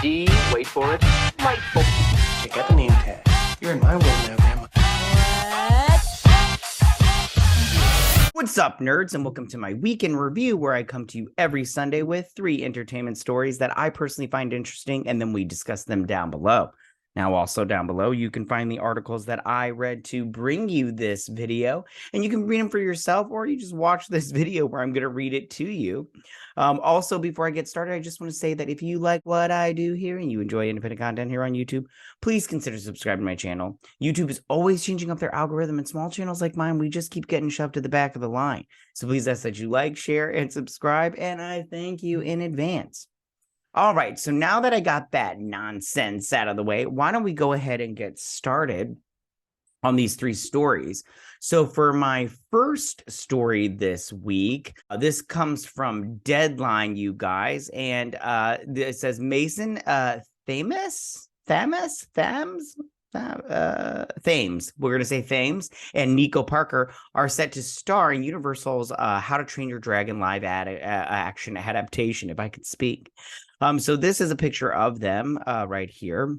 D, wait for it, delightful. Check out the name tag. You're in my world now, Grandma. What's up, nerds, and welcome to my weekend review, where I come to you every Sunday with 3 entertainment stories that I personally find interesting, and then we discuss them down below. Now, also down below, you can find the articles that I read to bring you this video, and you can read them for yourself, or you just watch this video where I'm going to read it to you. Also, before I get started, I just want to say that if you like what I do here and you enjoy independent content here on YouTube, please consider subscribing to my channel. YouTube is always changing up their algorithm, and small channels like mine, we just keep getting shoved to the back of the line. So please ask that you like, share, and subscribe, and I thank you in advance. All right, so now that I got that nonsense out of the way, why don't we go ahead and get started on these 3 stories. So for my first story this week, this comes from Deadline, you guys, and it says Mason Thames. We're going to say Thames and Nico Parker are set to star in Universal's How to Train Your Dragon live action adaptation, if I could speak. So this is a picture of them right here.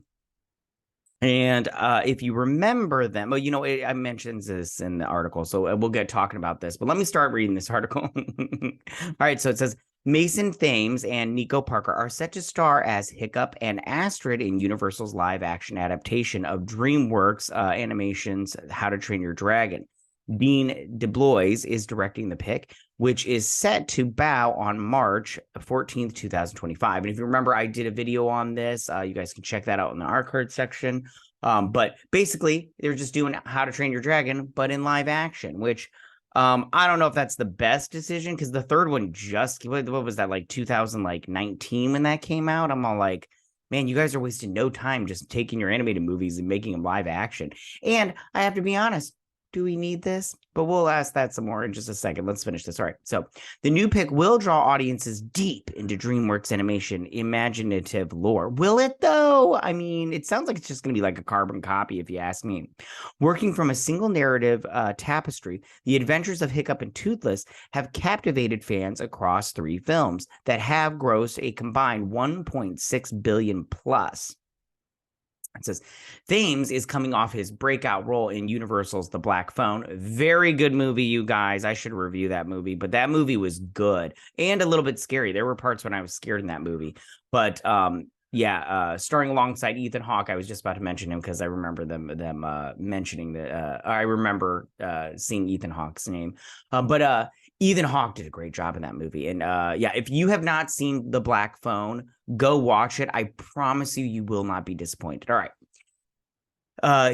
And if you remember them, well, you know, I mentioned this in the article, so we'll get talking about this. But let me start reading this article. All right, so it says, Mason Thames and Nico Parker are set to star as Hiccup and Astrid in Universal's live-action adaptation of DreamWorks Animation's How to Train Your Dragon. Dean DeBlois is directing the pick, which is set to bow on March 14th, 2025. And if you remember, I did a video on this. You guys can check that out in the arcade section. But basically, they're just doing How to Train Your Dragon, but in live action, which I don't know if that's the best decision, because the third one just, what was that, like 2019 when that came out? I'm all like, man, you guys are wasting no time just taking your animated movies and making them live action. And I have to be honest, do we need this? But we'll ask that some more in just a second. Let's finish this. All right. So the new pick will draw audiences deep into DreamWorks animation imaginative lore. Will it, though? I mean, it sounds like it's just going to be like a carbon copy, if you ask me. Working from a single narrative tapestry, the adventures of Hiccup and Toothless have captivated fans across 3 films that have grossed a combined $1.6 billion plus. It says, Thames is coming off his breakout role in Universal's The Black Phone. Very good movie, you guys. I should review that movie, but that movie was good and a little bit scary. There were parts when I was scared in that movie. But starring alongside Ethan Hawke. I was just about to mention him because I remember them mentioning that. I remember seeing Ethan Hawke's name. But Ethan Hawke did a great job in that movie. And if you have not seen The Black Phone, go watch it. I promise you, you will not be disappointed. All right.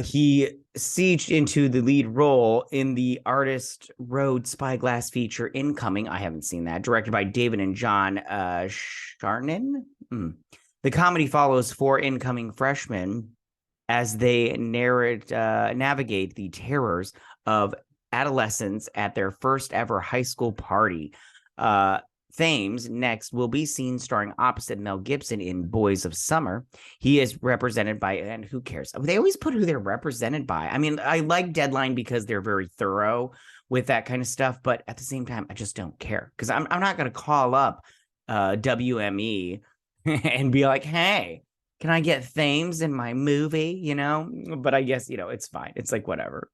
He sieged into the lead role in the Artist Road Spyglass feature Incoming. I haven't seen that. Directed by David and John Sharnin. The comedy follows 4 incoming freshmen as they navigate the terrors of adolescents at their first ever high school party. Thames next will be seen starring opposite Mel Gibson in Boys of Summer. He is represented by, and who cares? They always put who they're represented by. I mean, I like Deadline because they're very thorough with that kind of stuff, but at the same time, I just don't care, because I'm not going to call up WME and be like, hey, can I get Thames in my movie? You know, but I guess, you know, it's fine. It's like, whatever.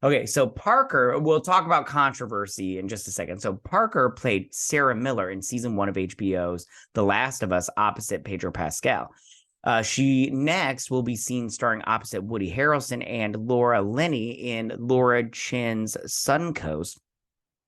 Okay, so Parker, we'll talk about controversy in just a second. So Parker played Sarah Miller in season 1 of HBO's The Last of Us opposite Pedro Pascal. She next will be seen starring opposite Woody Harrelson and Laura Linney in Laura Chin's Suncoast,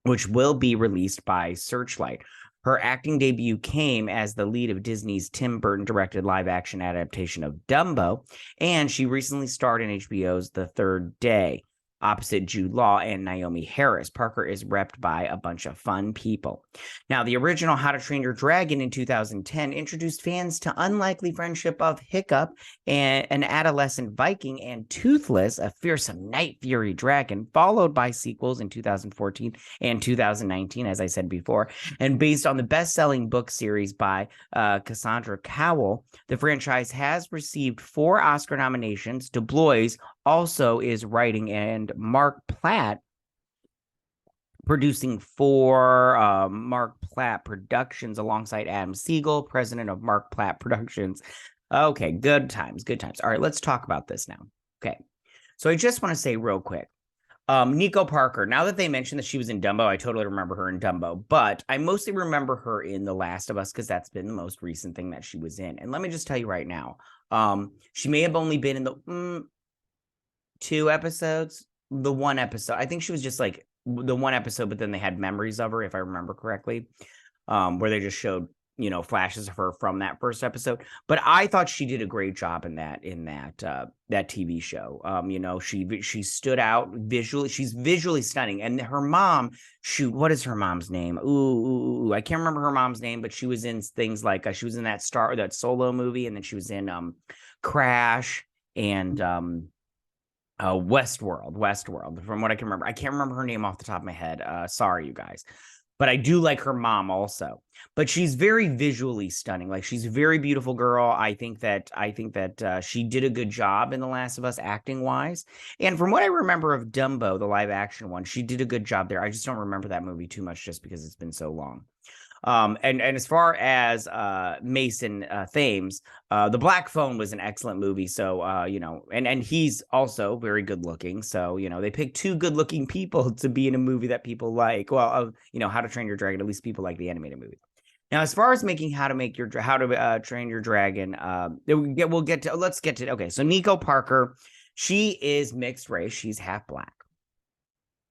which will be released by Searchlight. Her acting debut came as the lead of Disney's Tim Burton-directed live-action adaptation of Dumbo, and she recently starred in HBO's The Third Day, opposite Jude Law and Naomi Harris. Parker is repped by a bunch of fun people. Now, the original How to Train Your Dragon in 2010 introduced fans to unlikely friendship of Hiccup, and an adolescent Viking, and Toothless, a fearsome night fury dragon, followed by sequels in 2014 and 2019, as I said before. And based on the best-selling book series by Cassandra Cowell, the franchise has received 4 Oscar nominations. DeBlois also is writing, and Mark Platt producing for Mark Platt Productions alongside Adam Siegel, president of Mark Platt Productions. Okay, good times, good times. All right, let's talk about this now. Okay, so I just want to say real quick, Nico Parker, now that they mentioned that she was in Dumbo, I totally remember her in Dumbo, but I mostly remember her in The Last of Us because that's been the most recent thing that she was in. And let me just tell you right now, she may have only been in the 2 episodes, the 1 episode. I think she was just like the 1 episode, but then they had memories of her, if I remember correctly, where they just showed, flashes of her from that first episode. But I thought she did a great job in that TV show. She stood out visually. She's visually stunning. And her mom, shoot, what is her mom's name? Ooh, I can't remember her mom's name, but she was in things like she was in that Solo movie, and then she was in Crash and Westworld, from what I can remember. I can't remember her name off the top of my head. Sorry, you guys. But I do like her mom also. But she's very visually stunning. Like, she's a very beautiful girl. I think that she did a good job in The Last of Us acting wise. And from what I remember of Dumbo, the live action one, she did a good job there. I just don't remember that movie too much just because it's been so long. And as far as Mason Thames, The Black Phone was an excellent movie. So and he's also very good looking. So they picked 2 good looking people to be in a movie that people like. Well, How to Train Your Dragon. At least people like the animated movie. Now, as far as How to Train Your Dragon, let's get to. Okay, so Nico Parker, she is mixed race. She's half black,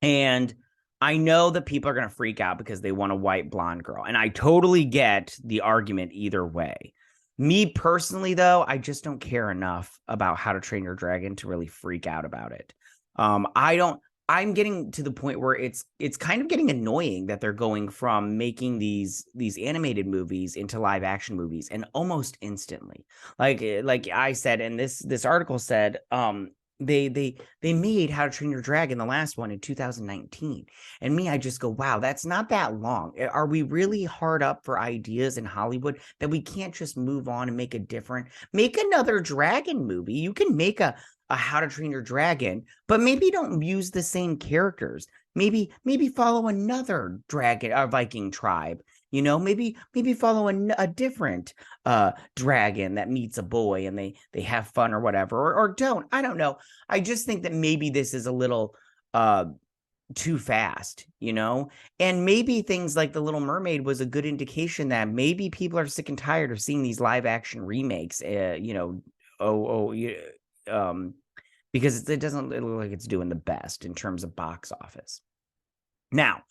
and I know that people are going to freak out because they want a white blonde girl. And I totally get the argument either way. Me personally, though, I just don't care enough about How to Train Your Dragon to really freak out about it. I'm getting to the point where it's kind of getting annoying that they're going from making these animated movies into live action movies, and almost instantly. Like I said, and this article said, they made How to Train Your Dragon, the last one, in 2019. And I just go, wow, that's not that long. Are we really hard up for ideas in Hollywood that we can't just move on and make another dragon movie? You can make a How to Train Your Dragon, but maybe don't use the same characters. Maybe follow another dragon or Viking tribe. Maybe follow a different dragon that meets a boy and they have fun or whatever, or don't. I don't know. I just think that maybe this is a little too fast, and maybe things like The Little Mermaid was a good indication that maybe people are sick and tired of seeing these live action remakes. Because it doesn't look like it's doing the best in terms of box office. Now,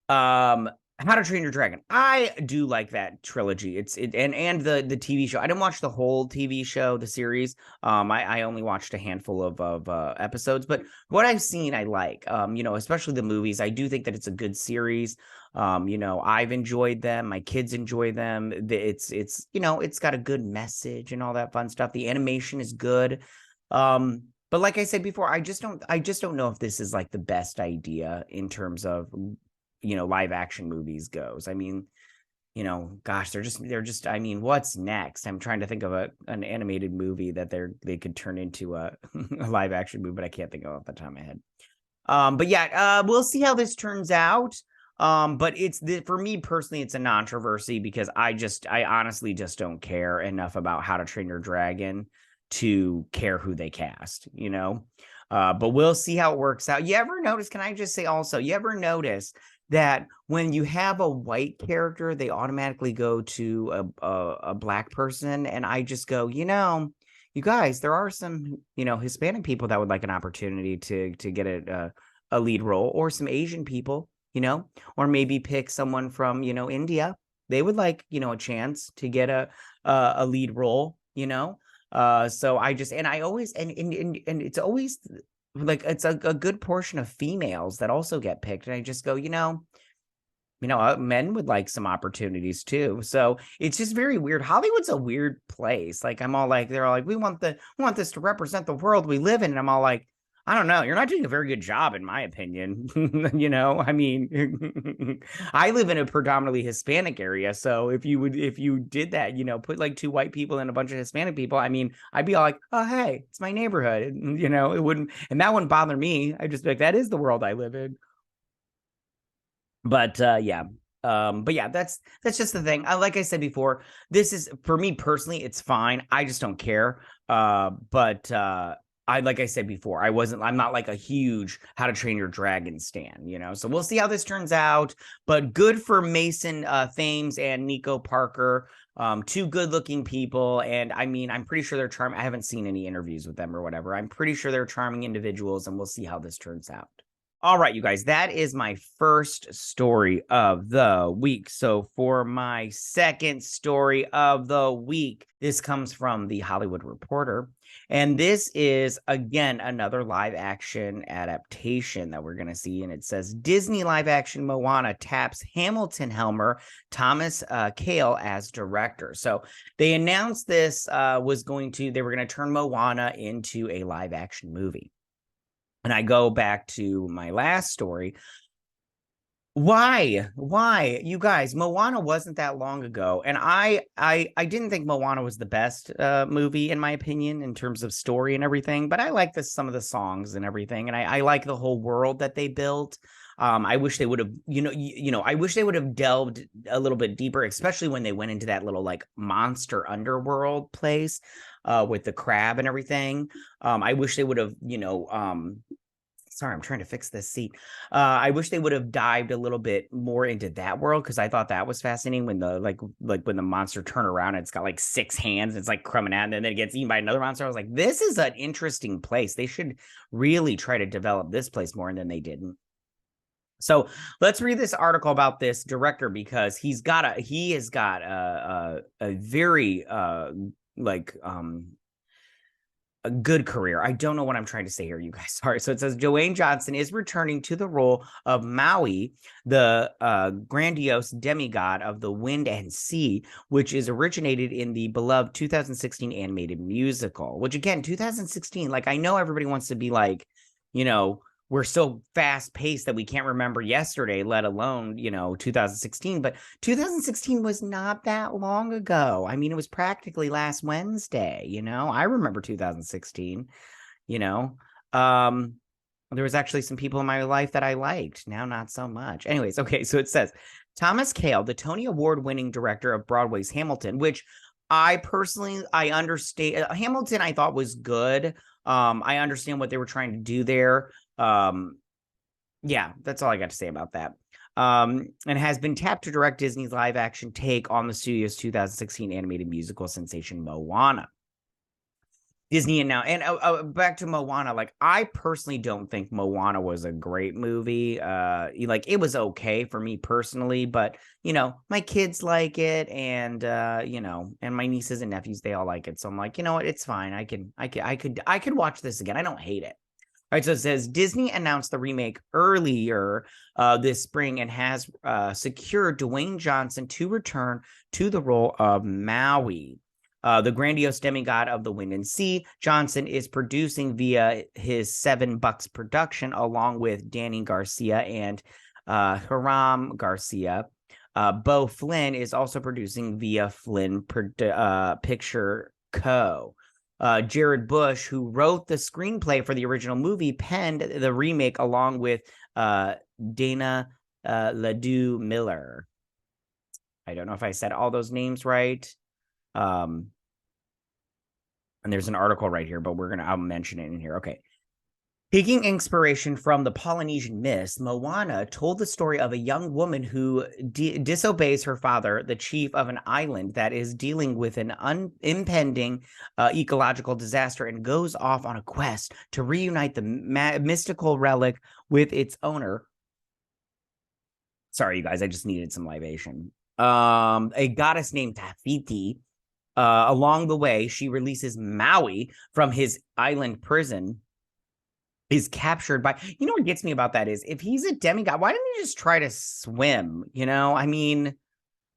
How to Train Your Dragon. I do like that trilogy. And the TV show. I didn't watch the whole TV show, the series. I only watched a handful of episodes, but what I've seen, I like. Especially the movies. I do think that it's a good series. I've enjoyed them. My kids enjoy them. It's got a good message and all that fun stuff. The animation is good. But like I said before, I just don't know if this is like the best idea in terms of live action movies goes. I mean, gosh, they're just I mean, what's next? I'm trying to think of an animated movie that they could turn into a live action movie, but I can't think of it off the top of my head. But yeah, we'll see how this turns out. But for me personally, it's a controversy because I honestly just don't care enough about How to Train Your Dragon to care who they cast, but we'll see how it works out. You ever notice, can I just say also, you ever notice that when you have a white character, they automatically go to a black person? And I just go, you guys, there are some, Hispanic people that would like an opportunity to get a lead role, or some Asian people, or maybe pick someone from, India. They would like, a chance to get a lead role, so I always, and it's always like, it's a good portion of females that also get picked. And I just go, men would like some opportunities too. So it's just very weird. Hollywood's a weird place. Like, they're all like, we want this to represent the world we live in. And I'm all like, I don't know. You're not doing a very good job, in my opinion. I mean, I live in a predominantly Hispanic area. So if you did that, put like 2 white people and a bunch of Hispanic people, I mean, I'd be all like, oh, hey, it's my neighborhood. It wouldn't, and that wouldn't bother me. I'd just be like, that is the world I live in. But yeah. But yeah, that's just the thing. Like I said before, this is, for me personally, it's fine. I just don't care. But like I said before, I'm not like a huge How to Train Your Dragon stan, you know. So we'll see how this turns out. But good for Mason Thames and Nico Parker. Two good-looking people, and I mean, I'm pretty sure they're charming. I haven't seen any interviews with them or whatever. I'm pretty sure they're charming individuals, and we'll see how this turns out. All right, you guys, that is my first story of the week. So for my second story of the week, this comes from the Hollywood Reporter. And this is, again, another live action adaptation that we're going to see. And it says Disney live action Moana taps Hamilton Helmer, Thomas Kail as director. So they announced this they were going to turn Moana into a live action movie. And I go back to my last story. Why? You guys, Moana wasn't that long ago. And I didn't think Moana was the best movie, in my opinion, in terms of story and everything. But I like some of the songs and everything. And I like the whole world that they built. I wish they would have, I wish they would have delved a little bit deeper, especially when they went into that little like monster underworld place with the crab and everything. I wish they would have, sorry, I'm trying to fix this seat. I wish they would have dived a little bit more into that world, because I thought that was fascinating when the like when the monster turn around and it's got like 6 hands, it's like coming out, and then it gets eaten by another monster. I was like, this is an interesting place. They should really try to develop this place more, and then they didn't. So let's read this article about this director, because he has got a very a good career. I don't know what I'm trying to say here, you guys. Sorry. So it says Dwayne Johnson is returning to the role of Maui, the grandiose demigod of the wind and sea, which is originated in the beloved 2016 animated musical. Which, again, 2016, like, I know everybody wants to be like, we're so fast paced that we can't remember yesterday, let alone, 2016. But 2016 was not that long ago. I mean, it was practically last Wednesday, I remember 2016, there was actually some people in my life that I liked. Now, not so much. Anyways, okay. So it says Thomas Kail, the Tony Award winning director of Broadway's Hamilton, which I understand. Hamilton, I thought, was good. I understand what they were trying to do there. Yeah, that's all I got to say about that. And has been tapped to direct Disney's live action take on the studio's 2016 animated musical sensation Moana. Disney and now, and back to Moana, like, I personally don't think Moana was a great movie. Like, it was okay for me personally, but my kids like it, and and my nieces and nephews, they all like it. So I'm like, you know what, it's fine. I could watch this again. I don't hate it. All right, so it says Disney announced the remake earlier this spring and has secured Dwayne Johnson to return to the role of Maui. The grandiose demigod of the wind and sea. Johnson is producing via his $7 production, along with Danny Garcia and Hiram Garcia. Beau Flynn is also producing via Flynn Picture Co. Jared Bush, who wrote the screenplay for the original movie, penned the remake along with Dana Ledoux Miller. I don't know if I said all those names right. And there's an article right here, but I'll mention it in here. Okay. Taking inspiration from the Polynesian myths, Moana told the story of a young woman who disobeys her father, the chief of an island that is dealing with an impending ecological disaster, and goes off on a quest to reunite the mystical relic with its owner. Sorry, you guys, I just needed some libation. A goddess named Tafiti. Along the way, she releases Maui from his island prison, is captured by, what gets me about that is, if he's a demigod, why didn't he just try to swim? I mean,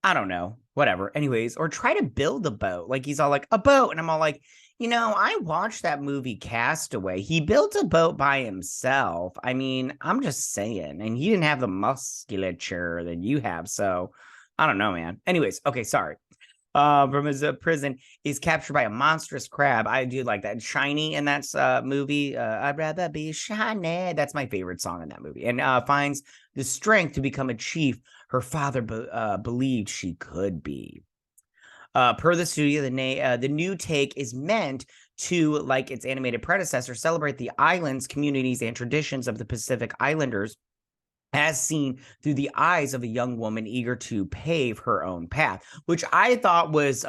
I don't know, whatever. Anyways, or try to build a boat. Like, he's all like, a boat. And I'm all like, I watched that movie Castaway. He built a boat by himself. I mean, I'm just saying. And he didn't have the musculature that you have. So I don't know, man. Anyways, okay, sorry. from his prison is captured by a monstrous crab. I do like that. Shiny in that movie. I'd rather be shiny. That's my favorite song in that movie. And finds the strength to become a chief her father believed she could be. Per the studio, the new take is meant to, like its animated predecessor, celebrate the islands, communities, and traditions of the Pacific Islanders as seen through the eyes of a young woman eager to pave her own path, which I thought was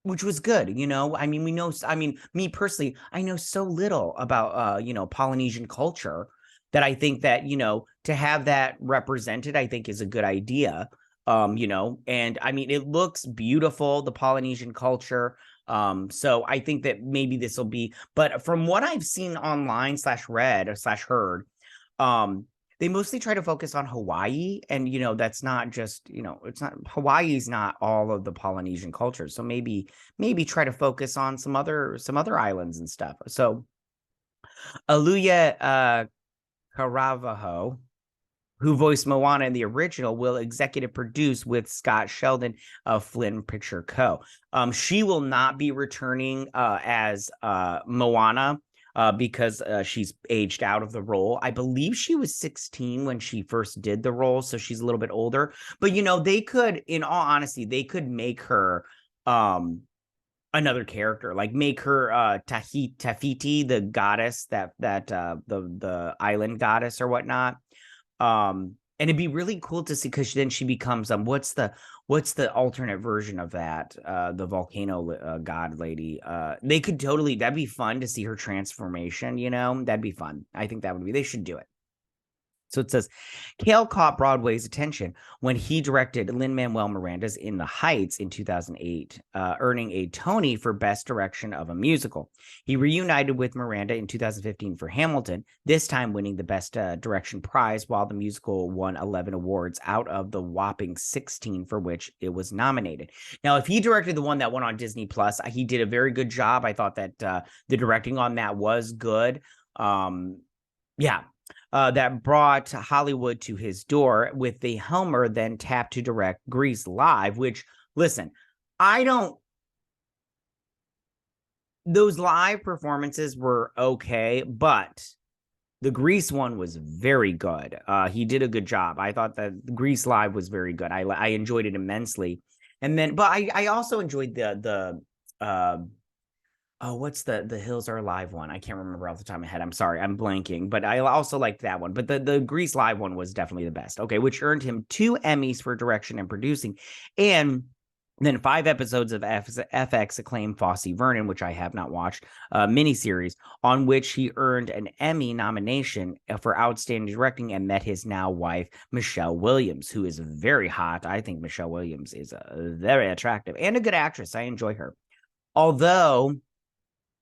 which was good. I mean, me personally, I know so little about Polynesian culture that I think that, to have that represented, I think is a good idea. And I mean, it looks beautiful, the Polynesian culture. So I think that maybe this will be, but from what I've seen online /read or /heard, they mostly try to focus on Hawaii, and that's not just it's not, Hawaii's not all of the Polynesian culture. So maybe try to focus on some other islands and stuff. So Aluya Caravaggio, who voiced Moana in the original, will executive produce with Scott Sheldon of Flynn Picture Co. She will not be returning as Moana because she's aged out of the role. I believe she was 16 when she first did the role, so she's a little bit older. But they could, in all honesty, they could make her another character, like make her Tafiti, the goddess, that the island goddess or whatnot. And it'd be really cool to see, because then she becomes what's the alternate version of that, the volcano god lady. They could totally, that'd be fun to see her transformation. That'd be fun. I think they should do it. So it says, Kail caught Broadway's attention when he directed Lin-Manuel Miranda's In the Heights in 2008, earning a Tony for Best Direction of a Musical. He reunited with Miranda in 2015 for Hamilton, this time winning the Best Direction prize, while the musical won 11 awards out of the whopping 16 for which it was nominated. Now, if he directed the one that went on Disney Plus, he did a very good job. I thought that the directing on that was good. That brought Hollywood to his door, with the Helmer then tapped to direct Grease live, which, listen, those live performances were okay, but the Grease one was very good. He did a good job. I thought that Grease live was very good. I enjoyed it immensely. And then, but I also enjoyed the what's the Hills Are Alive one? I can't remember off the top of my head. I'm sorry, I'm blanking. But I also liked that one. But the Grease live one was definitely the best. Okay, which earned him 2 Emmys for direction and producing, and then 5 episodes of FX acclaimed Fosse Vernon, which I have not watched, miniseries, on which he earned an Emmy nomination for outstanding directing and met his now wife, Michelle Williams, who is very hot. I think Michelle Williams is very attractive and a good actress. I enjoy her. Although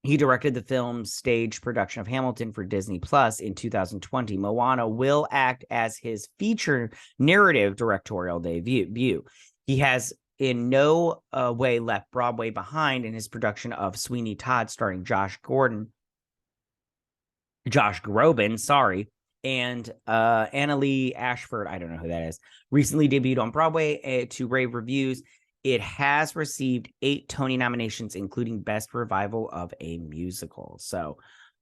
he directed the film's stage production of Hamilton for Disney Plus in 2020, Moana will act as his feature narrative directorial debut. He has in no way left Broadway behind in his production of Sweeney Todd, starring Josh Groban, and Annalee Ashford, I don't know who that is, recently debuted on Broadway to rave reviews. It has received 8 Tony nominations, including Best Revival of a Musical. So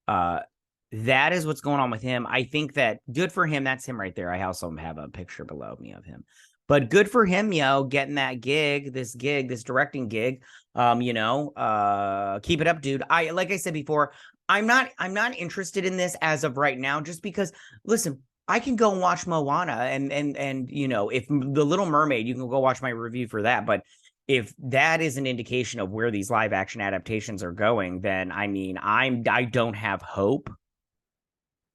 that is what's going on with him. I think that good for him. That's him right there. I also have a picture below me of him. But good for him, getting that this directing gig. Keep it up, dude. Like I said before, I'm not interested in this as of right now, just because, listen, I can go and watch Moana and if The Little Mermaid, you can go watch my review for that. But if that is an indication of where these live action adaptations are going, then I mean, I don't have hope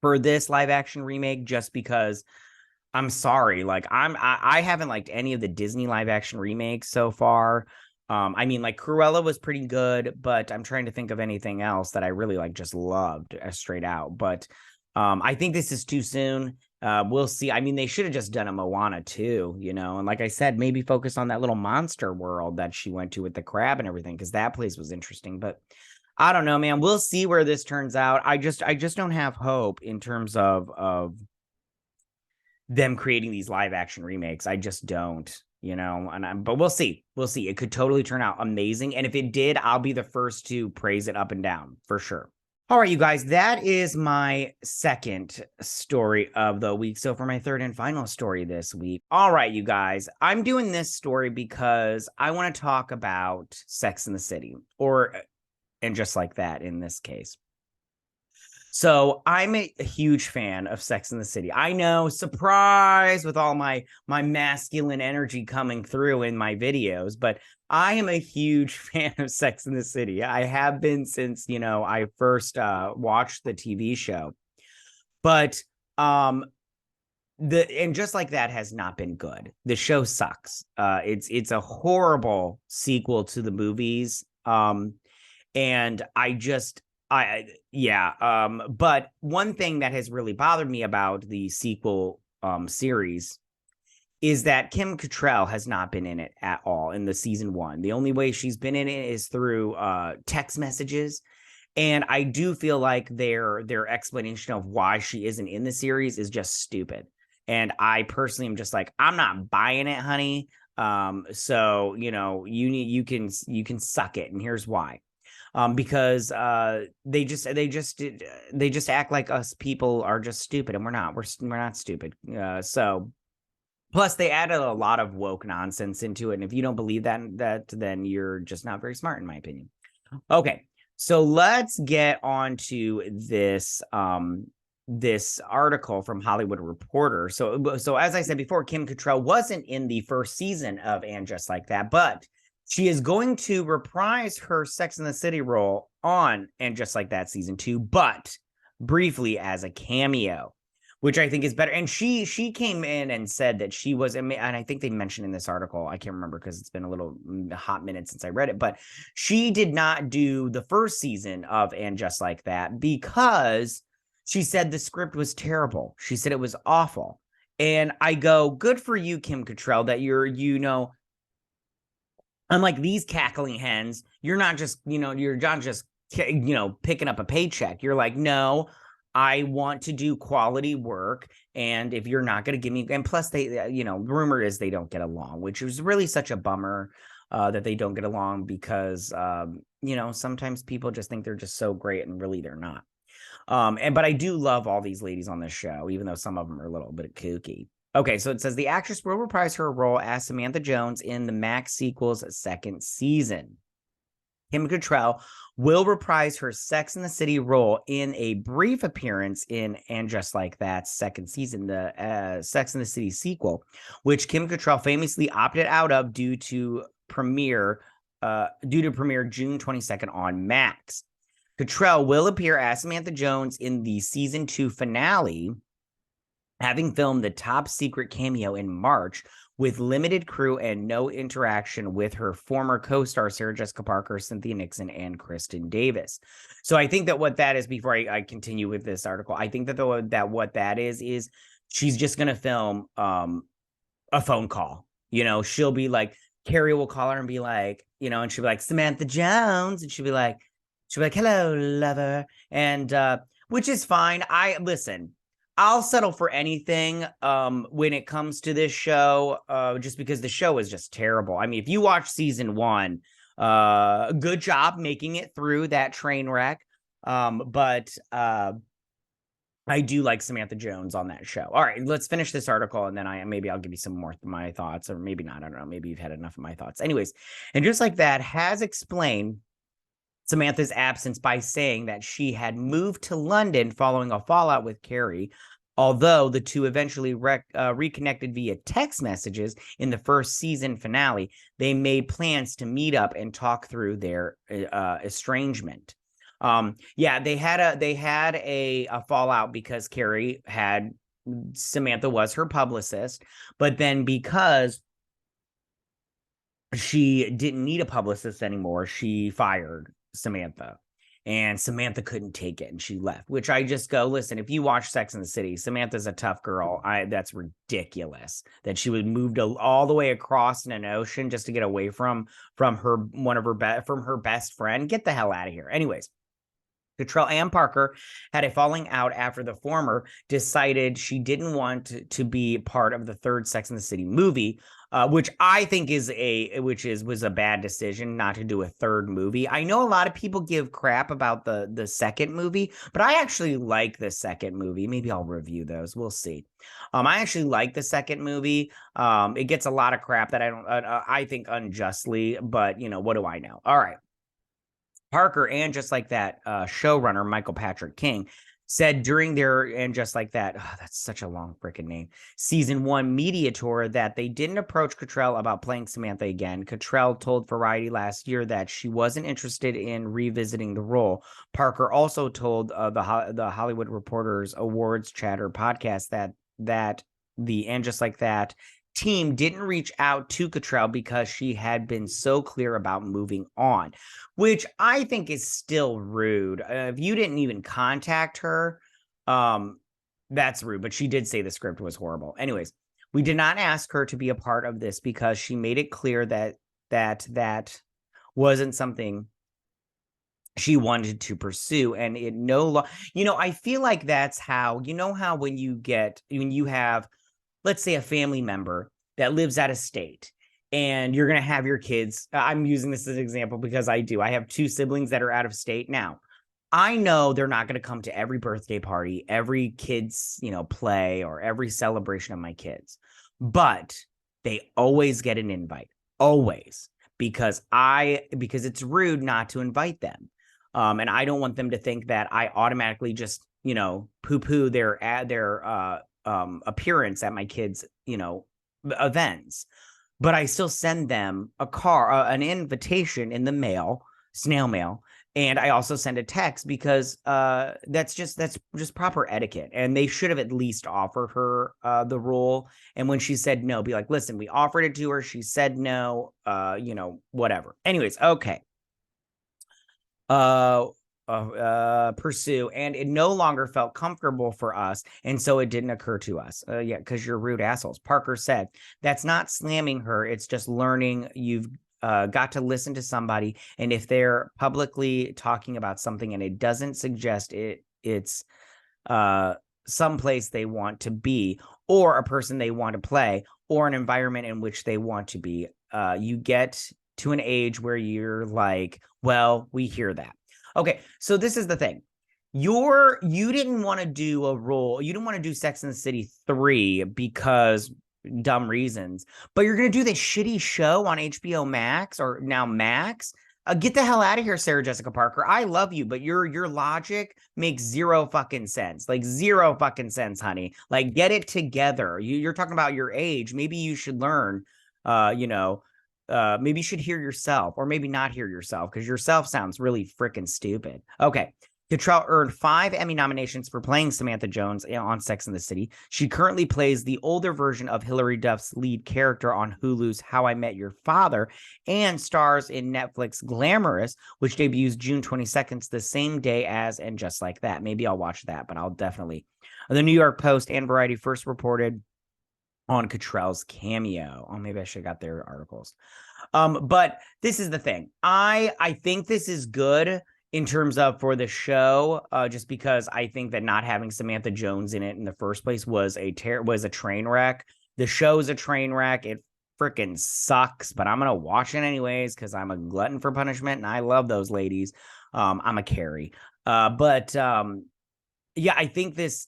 for this live action remake, just because I'm sorry. Like I haven't liked any of the Disney live action remakes so far. I mean, like Cruella was pretty good, but I'm trying to think of anything else that I really just loved straight out. But I think this is too soon. We'll see. I mean, they should have just done a Moana too, and like I said, maybe focus on that little monster world that she went to with the crab and everything, because that place was interesting. But I don't know, man. We'll see where this turns out. I just don't have hope in terms of them creating these live action remakes. I just don't. but we'll see. We'll see. It could totally turn out amazing. And if it did, I'll be the first to praise it up and down for sure. All right, you guys, that is my second story of the week. So for my third and final story this week. All right, you guys, I'm doing this story because I want to talk about Sex in the City, and just like that in this case. So I'm a huge fan of Sex in the City. I know, surprise, with all my masculine energy coming through in my videos, but I am a huge fan of Sex in the City. I have been since, I first watched the TV show. But and just like that has not been good. The show sucks. It's a horrible sequel to the movies. And but one thing that has really bothered me about the sequel series is that Kim Cattrall has not been in it at all in the season 1. The only way she's been in it is through text messages. And I do feel like their explanation of why she isn't in the series is just stupid. And I personally am just like, I'm not buying it, honey. So, you can suck it. And here's why. Because they just act like us people are just stupid, and we're not stupid. So plus they added a lot of woke nonsense into it, and if you don't believe that then you're just not very smart, in my opinion. Okay, so let's get on to this this article from Hollywood Reporter. So as I said before, Kim Cattrall wasn't in the first season of And Just Like That, but she is going to reprise her Sex in the City role on And Just Like That season 2, but briefly as a cameo, which I think is better. And she came in and said that she was, and I think they mentioned in this article, I can't remember because it's been a hot minute since I read it, but she did not do the first season of And Just Like That because she said the script was terrible. She said it was awful. And I go, good for you, Kim Cattrall, that you're, unlike these cackling hens, you're not just picking up a paycheck. You're like, no, I want to do quality work. And if you're not going to give me, and plus they, rumor is they don't get along, which is really such a bummer that they don't get along because, sometimes people just think they're just so great and really they're not. But I do love all these ladies on this show, even though some of them are a little bit kooky. Okay, so it says the actress will reprise her role as Samantha Jones in the Max sequel's second season. Kim Cattrall will reprise her Sex in the City role in a brief appearance in And Just Like That second season, the Sex in the City sequel, which Kim Cattrall famously opted out of due to premiere June 22nd on Max. Cattrall will appear as Samantha Jones in the season 2 finale, having filmed the top secret cameo in March with limited crew and no interaction with her former co-star Sarah Jessica Parker, Cynthia Nixon, and Kristen Davis. So I think that what that is, before I continue with this article, I think that what that is she's just going to film a phone call. She'll be like, Carrie will call her and be like, and she'll be like, Samantha Jones, and she'll be like, hello, lover, and which is fine. I'll settle for anything when it comes to this show, just because the show is just terrible. I mean, if you watch season 1, good job making it through that train wreck. But I do like Samantha Jones on that show. All right, let's finish this article, and then I'll give you some more of my thoughts, or maybe not. I don't know. Maybe you've had enough of my thoughts. Anyways, And Just Like That has explained Samantha's absence by saying that she had moved to London following a fallout with Carrie. Although the two eventually reconnected via text messages in the first season finale, they made plans to meet up and talk through their estrangement. They had a fallout because Carrie Samantha was her publicist, but then because she didn't need a publicist anymore, she fired Samantha. And Samantha couldn't take it and she left, which I just go, listen, if you watch Sex in the City, Samantha's a tough girl. That's ridiculous that she would move all the way across an ocean just to get away from her best friend. Get the hell out of here. Anyways, Cattrall and Parker had a falling out after the former decided she didn't want to be part of the third Sex in the City movie. which I think was a bad decision not to do a third movie. I know a lot of people give crap about the second movie, but I actually like the second movie. Maybe I'll review those. We'll see. I actually like the second movie. It gets a lot of crap that I think unjustly, but what do I know? All right. Parker and Just Like That showrunner Michael Patrick King said during their And Just Like That, that's such a long freaking name, season 1 media tour that they didn't approach Cattrall about playing Samantha again. Cattrall told Variety last year that she wasn't interested in revisiting the role. Parker also told the Hollywood Reporters Awards Chatter podcast that the And Just Like That team didn't reach out to Cattrall because she had been so clear about moving on, which I think is still rude. If you didn't even contact her, that's rude, but she did say the script was horrible. Anyways, we did not ask her to be a part of this because she made it clear that wasn't something she wanted to pursue, and I feel like that's how, how when you have, let's say, a family member that lives out of state and you're going to have your kids. I'm using this as an example because I have 2 siblings that are out of state. Now, I know they're not going to come to every birthday party, every kid's, play, or every celebration of my kids, but they always get an invite, always, because it's rude not to invite them. And I don't want them to think that I automatically just, poo-poo their appearance at my kids, events, but I still send them an invitation in the mail, snail mail, and I also send a text because that's just proper etiquette, and they should have at least offered her the role. And when she said no, be like, listen, we offered it to her, she said no, whatever. Anyways, okay. Pursue, and it no longer felt comfortable for us, and so it didn't occur to us. Yeah, because you're rude assholes. Parker said, that's not slamming her, it's just learning. You've got to listen to somebody, and if they're publicly talking about something and it doesn't suggest it's someplace they want to be, or a person they want to play, or an environment in which they want to be, you get to an age where you're like, well, we hear that. Okay, so this is the thing. You didn't want to do a role. You didn't want to do Sex and the City 3 because dumb reasons, but you're going to do this shitty show on HBO Max, or now Max. Get the hell out of here, Sarah Jessica Parker. I love you, but your logic makes zero fucking sense. Like, zero fucking sense, honey. Like, get it together. You're talking about your age. Maybe you should learn, maybe you should hear yourself, or maybe not hear yourself, because yourself sounds really freaking stupid. Okay. Cattrall earned 5 Emmy nominations for playing Samantha Jones on Sex and the City. She currently plays the older version of Hilary Duff's lead character on Hulu's How I Met Your Father, and stars in Netflix Glamorous, which debuts June 22nd, the same day as And Just Like That. Maybe I'll watch that, but I'll definitely. The New York Post and Variety first reported on Cattrall's cameo. Oh, maybe I should have got their articles. But this is the thing. I think this is good in terms of for the show, just because I think that not having Samantha Jones in it in the first place was a train wreck. The show's a train wreck. It freaking sucks, but I'm gonna watch it anyways because I'm a glutton for punishment and I love those ladies. I'm a Carrie. Yeah, I think this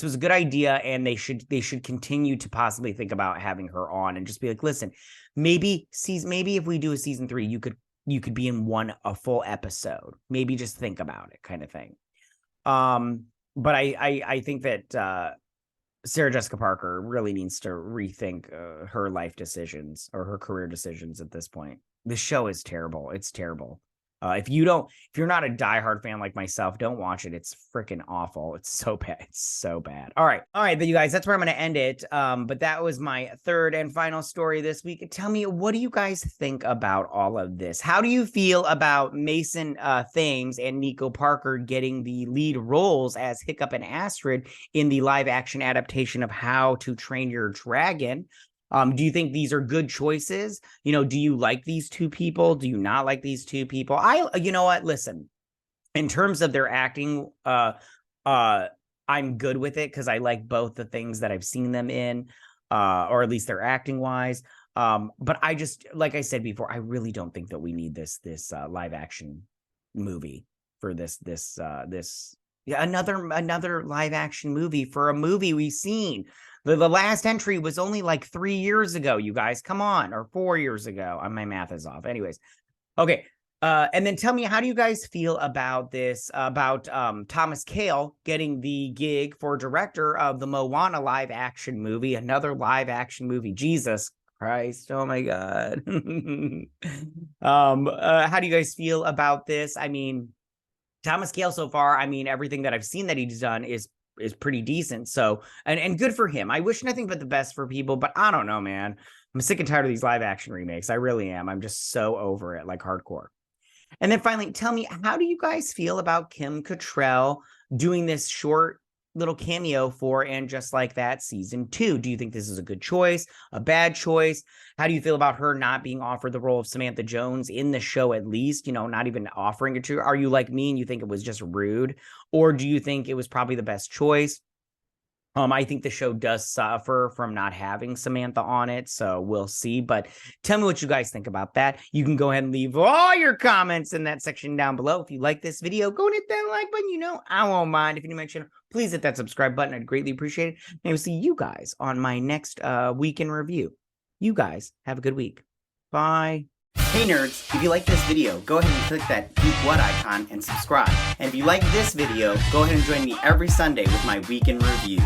was a good idea, and they should continue to possibly think about having her on and just be like, listen, maybe if we do a season 3, you could be in a full episode. Maybe just think about it, kind of thing. But I think that Sarah Jessica Parker really needs to rethink her life decisions or her career decisions at this point. The show is terrible. It's terrible. If you're not a diehard fan like myself, don't watch it. It's freaking awful. It's so bad. It's so bad. All right, then you guys, that's where I'm going to end it. But that was my third and final story this week. Tell me, what do you guys think about all of this? How do you feel about Mason Thames and Nico Parker getting the lead roles as Hiccup and Astrid in the live action adaptation of How to Train Your Dragon? Do you think these are good choices? Do you like these 2 people? Do you not like these 2 people? You know what? Listen, in terms of their acting, I'm good with it because I like both the things that I've seen them in, or at least their acting wise. But I just, like I said before, I really don't think that we need this live action movie for this yeah, another live action movie for a movie we've seen. The last entry was only like 3 years ago, you guys. Come on, or 4 years ago. My math is off. Anyways, okay. And then tell me, how do you guys feel about this, about Thomas Kail getting the gig for director of the Moana live action movie, another live action movie? Jesus Christ, oh my God. How do you guys feel about this? I mean, Thomas Kail so far, I mean, everything that I've seen that he's done is pretty decent. So, and good for him. I wish nothing but the best for people, but I don't know, man. I'm sick and tired of these live action remakes. I really am. I'm just so over it, like hardcore. And then finally, tell me, how do you guys feel about Kim Cattrall doing this short little cameo for And Just Like That season 2? Do you think this is a good choice, a bad choice? How do you feel about her not being offered the role of Samantha Jones in the show, at least, you know, not even offering it to her? Are you like me and you think it was just rude? Or do you think it was probably the best choice? I think the show does suffer from not having Samantha on it, so we'll see. But tell me what you guys think about that. You can go ahead and leave all your comments in that section down below. If you like this video, go and hit that like button. You know, I won't mind. If you're new to my channel, please hit that subscribe button. I'd greatly appreciate it. And we'll see you guys on my next week in review. You guys have a good week. Bye. Hey nerds, if you like this video, go ahead and click that Geek What icon and subscribe. And if you like this video, go ahead and join me every Sunday with my Week in Review.